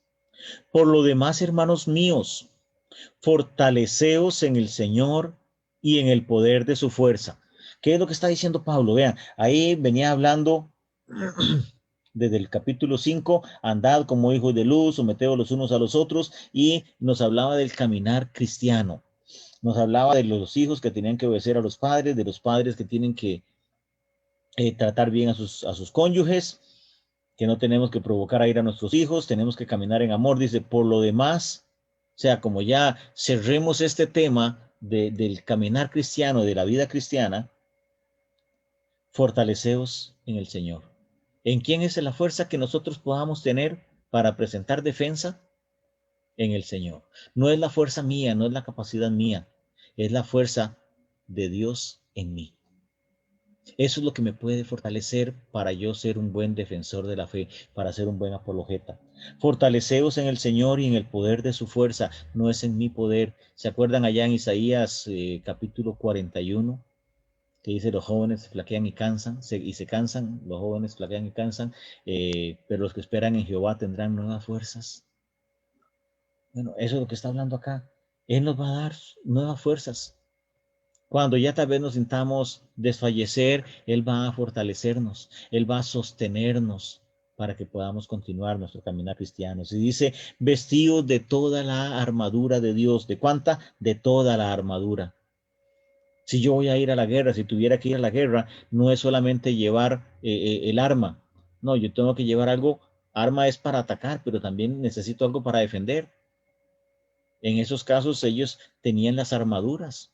Por lo demás, hermanos míos, fortaleceos en el Señor y en el poder de su fuerza. ¿Qué es lo que está diciendo Pablo? Vean, ahí venía hablando desde el capítulo 5, andad como hijos de luz, someteos los unos a los otros, y nos hablaba del caminar cristiano. Nos hablaba de los hijos que tenían que obedecer a los padres, de los padres que tienen que tratar bien a sus cónyuges, que no tenemos que provocar a ir a nuestros hijos, tenemos que caminar en amor. Dice, por lo demás, o sea, como ya cerremos este tema del caminar cristiano, de la vida cristiana, fortaleceos en el Señor. ¿En quién es la fuerza que nosotros podamos tener para presentar defensa? En el Señor. No es la fuerza mía, no es la capacidad mía, es la fuerza de Dios en mí. Eso es lo que me puede fortalecer para yo ser un buen defensor de la fe, para ser un buen apologeta. Fortaleceos en el Señor y en el poder de su fuerza, no es en mi poder. ¿Se acuerdan allá en Isaías capítulo 41? Que dice: los jóvenes flaquean y cansan, y se cansan, los jóvenes flaquean y cansan, pero los que esperan en Jehová tendrán nuevas fuerzas. Bueno, eso es lo que está hablando acá. Él nos va a dar nuevas fuerzas. Cuando ya tal vez nos sintamos desfallecer, Él va a fortalecernos, Él va a sostenernos para que podamos continuar nuestro caminar cristiano. Y dice, vestidos de toda la armadura de Dios. ¿De cuánta? De toda la armadura. Si yo voy a ir a la guerra, si tuviera que ir a la guerra, no es solamente llevar el arma. No, yo tengo que llevar algo. Arma es para atacar, pero también necesito algo para defender. En esos casos ellos tenían las armaduras.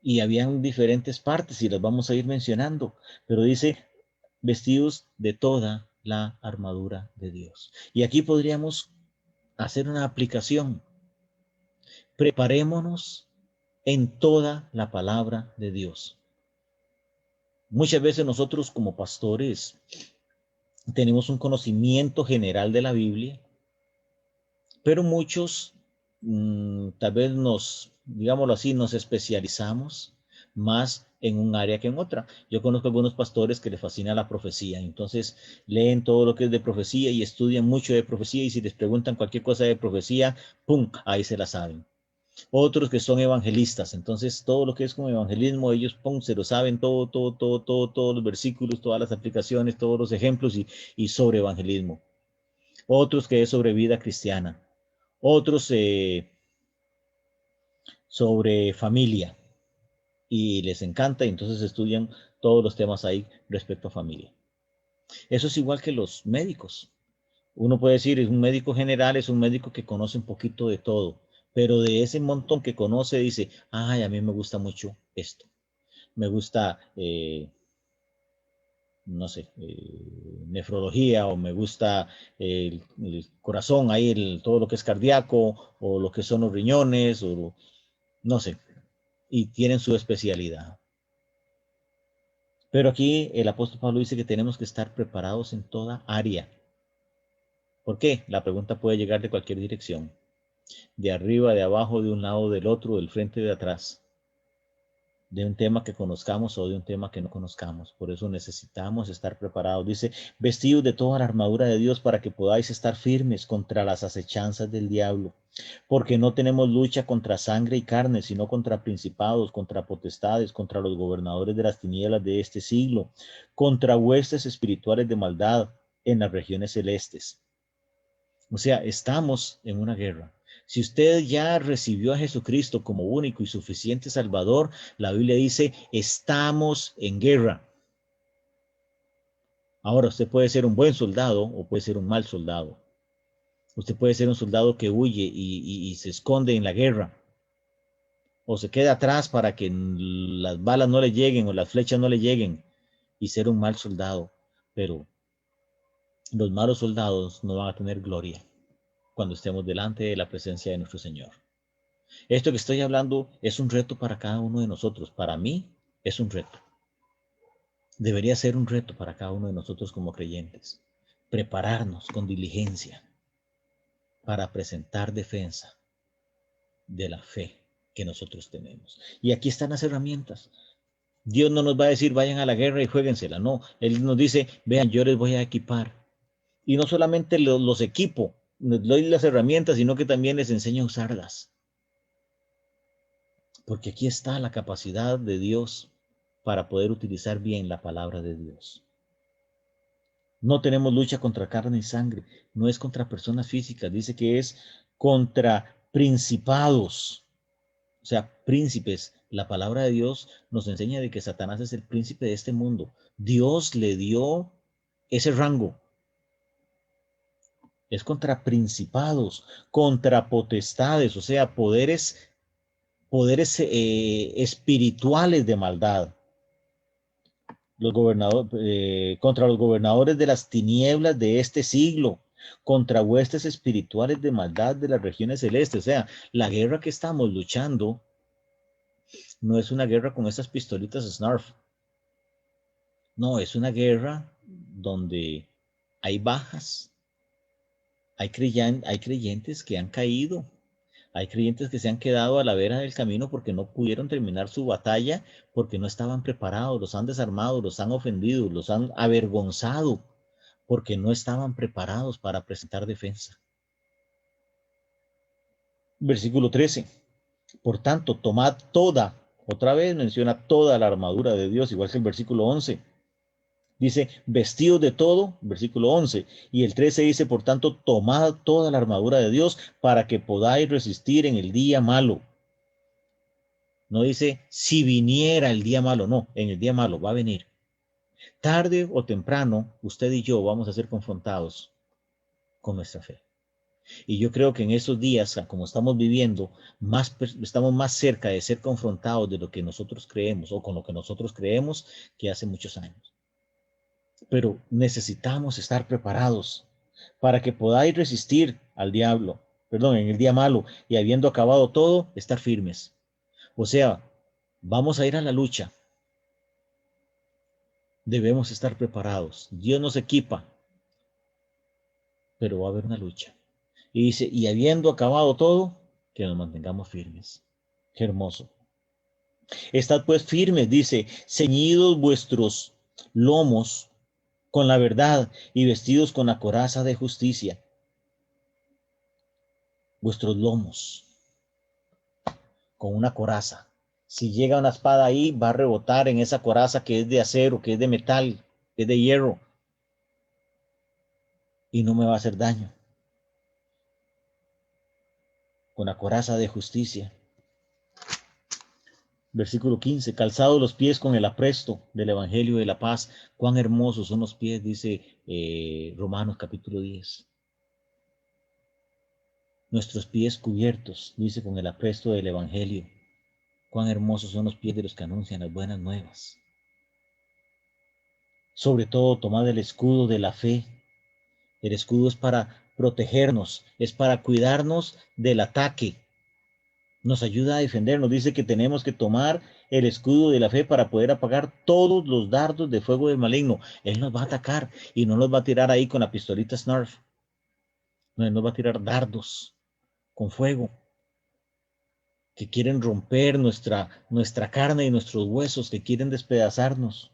Y habían diferentes partes y las vamos a ir mencionando. Pero dice, vestidos de toda la armadura de Dios. Y aquí podríamos hacer una aplicación. Preparémonos en toda la palabra de Dios. Muchas veces nosotros como pastores tenemos un conocimiento general de la Biblia, pero muchos tal vez digámoslo así, nos especializamos más en un área que en otra. Yo conozco algunos pastores que les fascina la profecía, entonces leen todo lo que es de profecía y estudian mucho de profecía, y si les preguntan cualquier cosa de profecía, ¡pum!, ahí se la saben. Otros que son evangelistas, entonces todo lo que es como evangelismo, ellos se lo saben todo, todos los versículos, todas las aplicaciones, todos los ejemplos y sobre evangelismo. otros que es sobre vida cristiana, otros sobre familia, y les encanta y entonces estudian todos los temas ahí respecto a familia. Eso es igual que los médicos. Uno puede decir, es un médico general, es un médico que conoce un poquito de todo, pero de ese montón que conoce dice, ay, a mí me gusta mucho esto, me gusta, no sé, nefrología, o me gusta el corazón, ahí todo lo que es cardíaco, o lo que son los riñones, o no sé, y tienen su especialidad. Pero aquí el apóstol Pablo dice que tenemos que estar preparados en toda área. ¿Por qué? La pregunta puede llegar de cualquier dirección. De arriba, de abajo, de un lado, del otro, del frente, de atrás. De un tema que conozcamos o de un tema que no conozcamos. Por eso necesitamos estar preparados. Dice, vestidos de toda la armadura de Dios para que podáis estar firmes contra las acechanzas del diablo. Porque no tenemos lucha contra sangre y carne, sino contra principados, contra potestades, contra los gobernadores de las tinieblas de este siglo, contra huestes espirituales de maldad en las regiones celestes. O sea, estamos en una guerra. Si usted ya recibió a Jesucristo como único y suficiente Salvador, la Biblia dice, estamos en guerra. Ahora, usted puede ser un buen soldado o puede ser un mal soldado. Usted puede ser un soldado que huye y se esconde en la guerra. O se queda atrás para que las balas no le lleguen o las flechas no le lleguen y ser un mal soldado. Pero los malos soldados no van a tener gloria cuando estemos delante de la presencia de nuestro Señor. Esto que estoy hablando es un reto para cada uno de nosotros. Para mí es un reto. Debería ser un reto para cada uno de nosotros como creyentes. Prepararnos con diligencia para presentar defensa de la fe que nosotros tenemos. Y aquí están las herramientas. Dios no nos va a decir vayan a la guerra y juéguensela. No, Él nos dice, vean, yo les voy a equipar. Y no solamente los equipo, les doy las herramientas, sino que también les enseño a usarlas. Porque aquí está la capacidad de Dios para poder utilizar bien la palabra de Dios. No tenemos lucha contra carne y sangre, no es contra personas físicas, dice que es contra principados, o sea, príncipes. La palabra de Dios nos enseña de que Satanás es el príncipe de este mundo. Dios le dio ese rango. Es contra principados, contra potestades, o sea, poderes espirituales de maldad. Contra los gobernadores de las tinieblas de este siglo, contra huestes espirituales de maldad de las regiones celestes. O sea, la guerra que estamos luchando no es una guerra con esas pistolitas Snarf. No, es una guerra donde hay bajas, hay creyentes que han caído, hay creyentes que se han quedado a la vera del camino porque no pudieron terminar su batalla, porque no estaban preparados, los han desarmado, los han ofendido, los han avergonzado, porque no estaban preparados para presentar defensa. Versículo 13. Por tanto, tomad toda, otra vez menciona toda la armadura de Dios, igual que el versículo 11. Dice, vestidos de todo, versículo 11. Y el 13 dice, por tanto, tomad toda la armadura de Dios para que podáis resistir en el día malo. No dice, si viniera el día malo, no, en el día malo va a venir. Tarde o temprano, usted y yo vamos a ser confrontados con nuestra fe. Y yo creo que en estos días, como estamos viviendo, estamos más cerca de ser confrontados de lo que nosotros creemos o con lo que nosotros creemos que hace muchos años. Pero necesitamos estar preparados para que podáis resistir al diablo, en el día malo, y habiendo acabado todo, estar firmes. O sea, vamos a ir a la lucha. Debemos estar preparados. Dios nos equipa, pero va a haber una lucha. Y dice, y habiendo acabado todo, que nos mantengamos firmes. Qué hermoso. Estad pues firmes, dice, ceñidos vuestros lomos con la verdad y vestidos con la coraza de justicia. Vuestros lomos con una coraza. Si llega una espada ahí, va a rebotar en esa coraza que es de acero, que es de metal, que es de hierro. y no me va a hacer daño. Con la coraza de justicia. Versículo 15, calzados los pies con el apresto del Evangelio de la paz. Cuán hermosos son los pies, dice Romanos capítulo 10. Nuestros pies cubiertos, dice, con el apresto del Evangelio. Cuán hermosos son los pies de los que anuncian las buenas nuevas. Sobre todo, tomad el escudo de la fe. El escudo es para protegernos, es para cuidarnos del ataque. Nos ayuda a defendernos. Dice que tenemos que tomar el escudo de la fe para poder apagar todos los dardos de fuego del maligno. Él nos va a atacar y no nos va a tirar ahí con la pistolita Snarf. No, él nos va a tirar dardos con fuego que quieren romper nuestra carne y nuestros huesos, que quieren despedazarnos.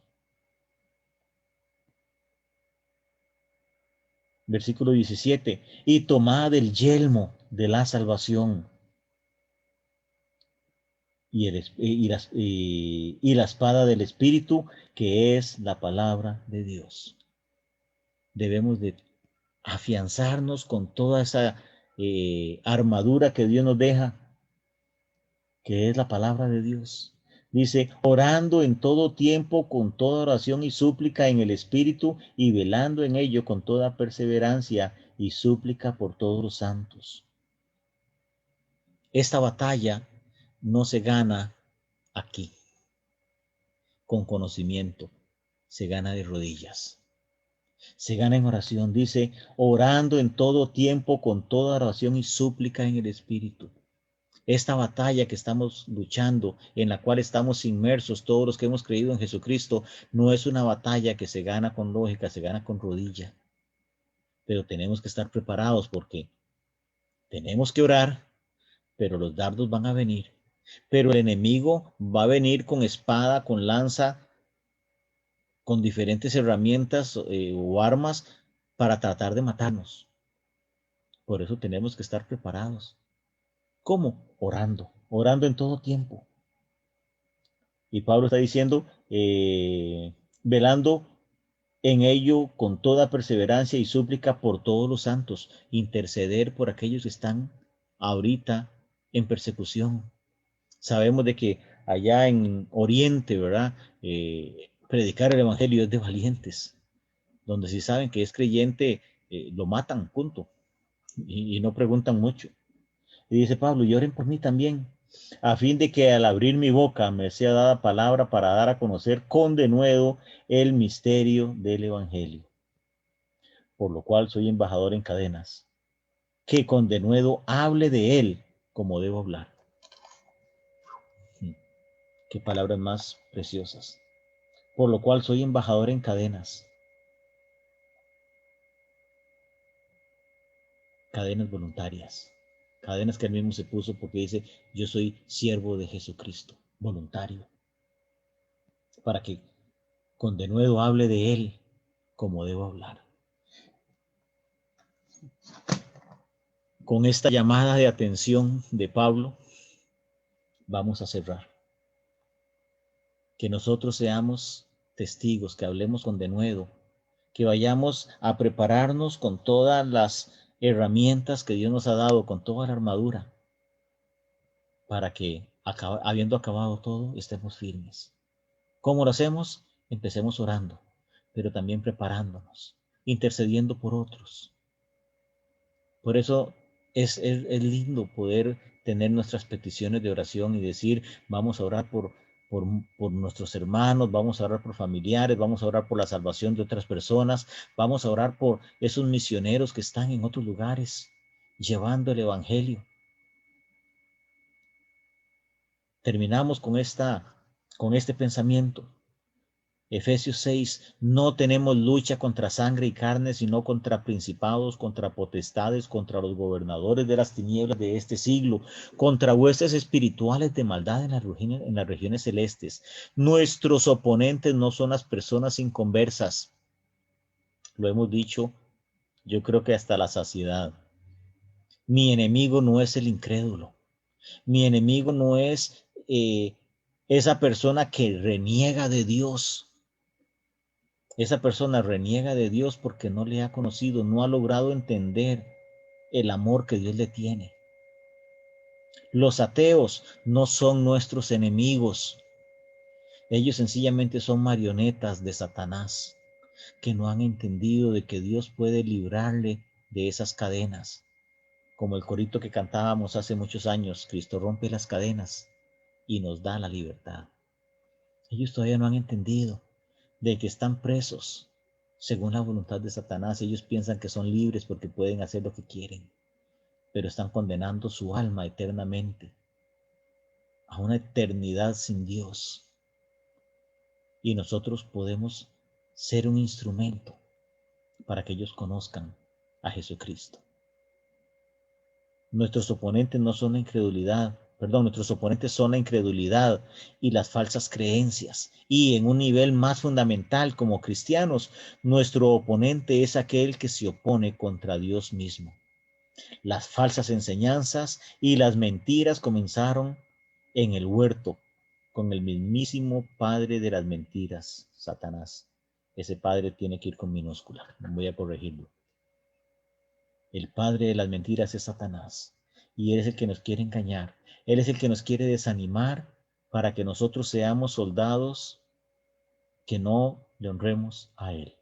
Versículo 17. Y tomad el yelmo de la salvación y la espada del Espíritu, que es la palabra de Dios. Debemos de afianzarnos con toda esa armadura que Dios nos deja, que es la palabra de Dios. Dice, orando en todo tiempo con toda oración y súplica en el Espíritu y velando en ello con toda perseverancia y súplica por todos los santos. Esta batalla no se gana aquí con conocimiento, se gana de rodillas. Se gana en oración, dice, orando en todo tiempo con toda oración y súplica en el Espíritu. Esta batalla que estamos luchando, en la cual estamos inmersos todos los que hemos creído en Jesucristo, no es una batalla que se gana con lógica, se gana con rodilla. Pero tenemos que estar preparados porque tenemos que orar, pero los dardos van a venir. Pero el enemigo va a venir con espada, con lanza, con diferentes herramientas o armas para tratar de matarnos. Por eso tenemos que estar preparados. ¿Cómo? Orando, orando en todo tiempo. Y Pablo está diciendo, velando en ello con toda perseverancia y súplica por todos los santos, interceder por aquellos que están ahorita en persecución. Sabemos de que allá en Oriente, ¿verdad? Predicar el Evangelio es de valientes, donde si saben que es creyente, lo matan, punto, y no preguntan mucho. Y dice Pablo, y oren por mí también, a fin de que al abrir mi boca me sea dada palabra para dar a conocer con denuedo el misterio del Evangelio, por lo cual soy embajador en cadenas, que con denuedo hable de él como debo hablar. Qué palabras más preciosas. Por lo cual soy embajador en cadenas. Cadenas voluntarias. Cadenas que él mismo se puso porque dice, yo soy siervo de Jesucristo, voluntario. Para que con denuedo hable de él como debo hablar. Con esta llamada de atención de Pablo, vamos a cerrar. Que nosotros seamos testigos, que hablemos con denuedo, que vayamos a prepararnos con todas las herramientas que Dios nos ha dado, con toda la armadura, para que, habiendo acabado todo, estemos firmes. ¿Cómo lo hacemos? Empecemos orando, pero también preparándonos, intercediendo por otros. Por eso es lindo poder tener nuestras peticiones de oración y decir, vamos a orar por nuestros hermanos, vamos a orar por familiares, vamos a orar por la salvación de otras personas, vamos a orar por esos misioneros que están en otros lugares llevando el Evangelio. Terminamos con este pensamiento. Efesios 6, no tenemos lucha contra sangre y carne, sino contra principados, contra potestades, contra los gobernadores de las tinieblas de este siglo, contra huestes espirituales de maldad en las regiones celestes. Nuestros oponentes no son las personas inconversas. Lo hemos dicho, yo creo que hasta la saciedad. Mi enemigo no es el incrédulo. Mi enemigo no es esa persona que reniega de Dios. Esa persona reniega de Dios porque no le ha conocido, no ha logrado entender el amor que Dios le tiene. Los ateos no son nuestros enemigos. Ellos sencillamente son marionetas de Satanás, que no han entendido de que Dios puede librarle de esas cadenas. Como el corito que cantábamos hace muchos años, Cristo rompe las cadenas y nos da la libertad. Ellos todavía no han entendido de que están presos según la voluntad de Satanás. Ellos piensan que son libres porque pueden hacer lo que quieren, pero están condenando su alma eternamente a una eternidad sin Dios. Y nosotros podemos ser un instrumento para que ellos conozcan a Jesucristo. Nuestros oponentes no son la incredulidad, nuestros oponentes son la incredulidad y las falsas creencias. Y en un nivel más fundamental como cristianos, nuestro oponente es aquel que se opone contra Dios mismo. Las falsas enseñanzas y las mentiras comenzaron en el huerto con el mismísimo padre de las mentiras, Satanás. Ese padre tiene que ir con minúscula, voy a corregirlo. El padre de las mentiras es Satanás, y él es el que nos quiere engañar. Él es el que nos quiere desanimar para que nosotros seamos soldados que no le honremos a él.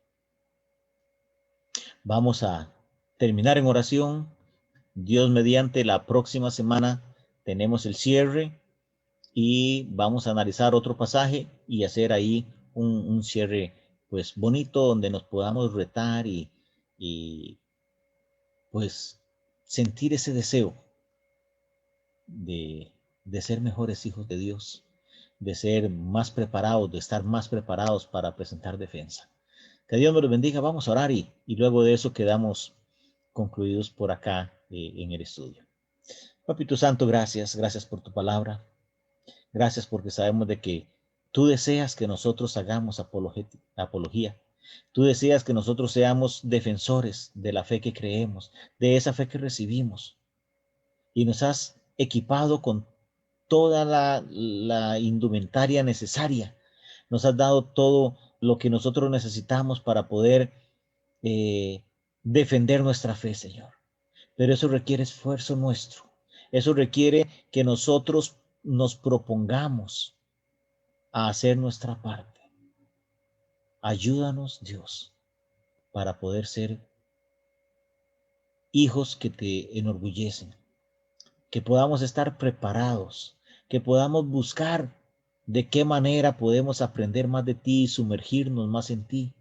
Vamos a terminar en oración. Dios mediante, la próxima semana tenemos el cierre y vamos a analizar otro pasaje y hacer ahí un cierre pues bonito, donde nos podamos retar y pues sentir ese deseo de ser mejores hijos de Dios, de ser más preparados, de estar más preparados para presentar defensa. Que Dios nos los bendiga. Vamos a orar y luego de eso quedamos concluidos por acá en el estudio. Papito Santo, gracias por tu palabra. Gracias porque sabemos de que tú deseas que nosotros hagamos apología. Tú deseas que nosotros seamos defensores de la fe que creemos, de esa fe que recibimos. Y nos has equipado con toda la indumentaria necesaria. Nos has dado todo lo que nosotros necesitamos para poder defender nuestra fe, Señor. Pero eso requiere esfuerzo nuestro. Eso requiere que nosotros nos propongamos a hacer nuestra parte. Ayúdanos, Dios, para poder ser hijos que te enorgullecen, que podamos estar preparados, que podamos buscar de qué manera podemos aprender más de ti y sumergirnos más en ti,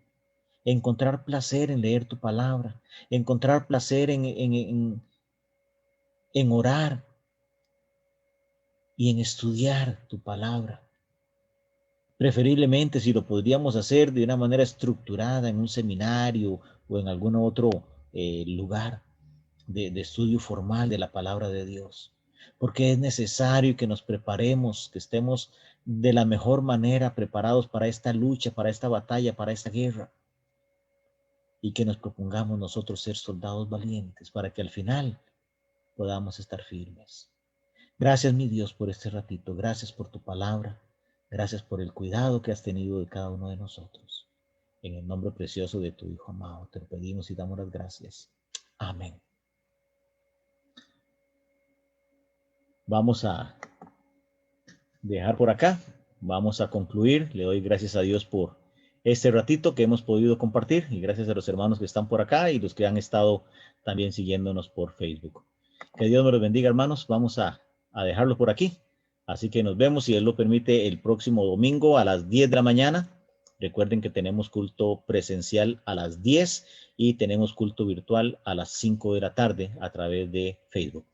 encontrar placer en leer tu palabra, encontrar placer en orar y en estudiar tu palabra. Preferiblemente, si lo podríamos hacer de una manera estructurada en un seminario o en algún otro lugar de estudio formal de la palabra de Dios. Porque es necesario que nos preparemos, que estemos de la mejor manera preparados para esta lucha, para esta batalla, para esta guerra. Y que nos propongamos nosotros ser soldados valientes para que al final podamos estar firmes. Gracias, mi Dios, por este ratito. Gracias por tu palabra. Gracias por el cuidado que has tenido de cada uno de nosotros. En el nombre precioso de tu Hijo amado, te lo pedimos y damos las gracias. Amén. Vamos a dejar por acá. Vamos a concluir. Le doy gracias a Dios por este ratito que hemos podido compartir y gracias a los hermanos que están por acá y los que han estado también siguiéndonos por Facebook. Que Dios me los bendiga, hermanos. Vamos a dejarlo por aquí. Así que nos vemos, si Él lo permite, el próximo domingo a las 10 de la mañana. Recuerden que tenemos culto presencial a las 10 y tenemos culto virtual a las 5 de la tarde a través de Facebook.